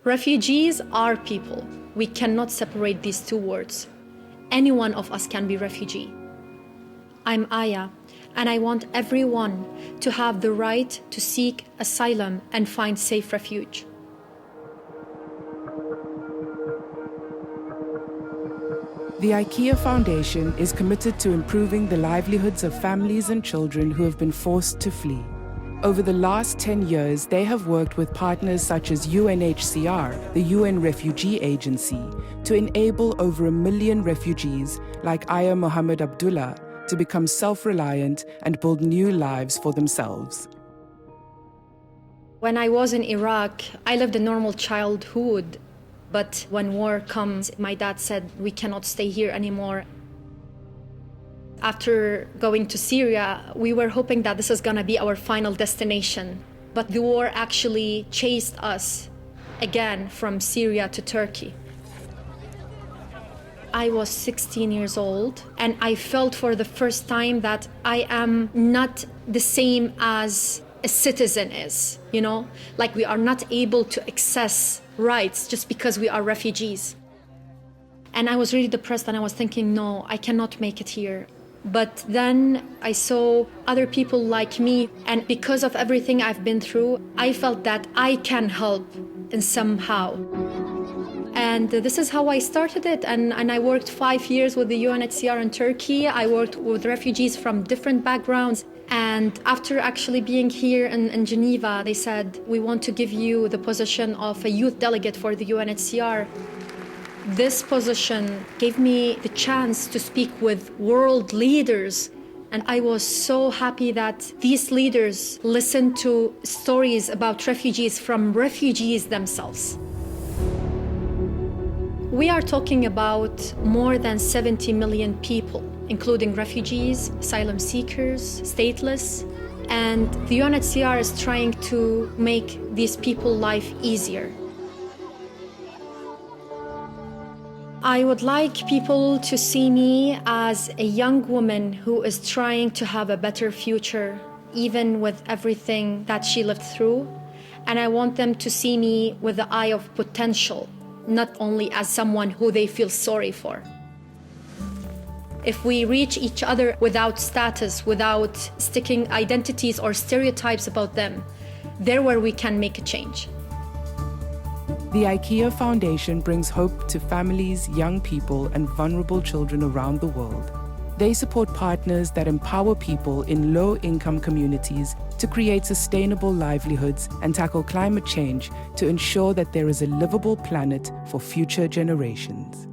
Refugees are people. We cannot separate these two words. Any one of us can be refugee. I'm Aya, and I want everyone to have the right to seek asylum and find safe refuge. The IKEA Foundation is committed to improving the livelihoods of families and children who have been forced to flee. Over the last 10 years, they have worked with partners such as UNHCR, the UN Refugee Agency, to enable over 1 million refugees like Aya Mohammed Abdullah to become self-reliant and build new lives for themselves. When I was in Iraq, I lived a normal childhood. But when war comes, my dad said, we cannot stay here anymore. After going to Syria, we were hoping that this is gonna be our final destination. But the war actually chased us again from Syria to Turkey. I was 16 years old, and I felt for the first time that I am not the same as a citizen is, you know? Like we are not able to access rights just because we are refugees. And I was really depressed, and I was thinking, no, I cannot make it here. But then I saw other people like me, and because of everything I've been through, I felt that I can help in somehow. And this is how I started it. And I worked 5 years with the UNHCR in Turkey. I worked with refugees from different backgrounds. And after actually being here in Geneva, they said, we want to give you the position of a youth delegate for the UNHCR. This position gave me the chance to speak with world leaders. And I was so happy that these leaders listened to stories about refugees from refugees themselves. We are talking about more than 70 million people, including refugees, asylum seekers, stateless. And the UNHCR is trying to make these people's life easier. I would like people to see me as a young woman who is trying to have a better future, even with everything that she lived through. And I want them to see me with the eye of potential, not only as someone who they feel sorry for. If we reach each other without status, without sticking identities or stereotypes about them, there where we can make a change. The IKEA Foundation brings hope to families, young people, and vulnerable children around the world. They support partners that empower people in low-income communities to create sustainable livelihoods and tackle climate change to ensure that there is a livable planet for future generations.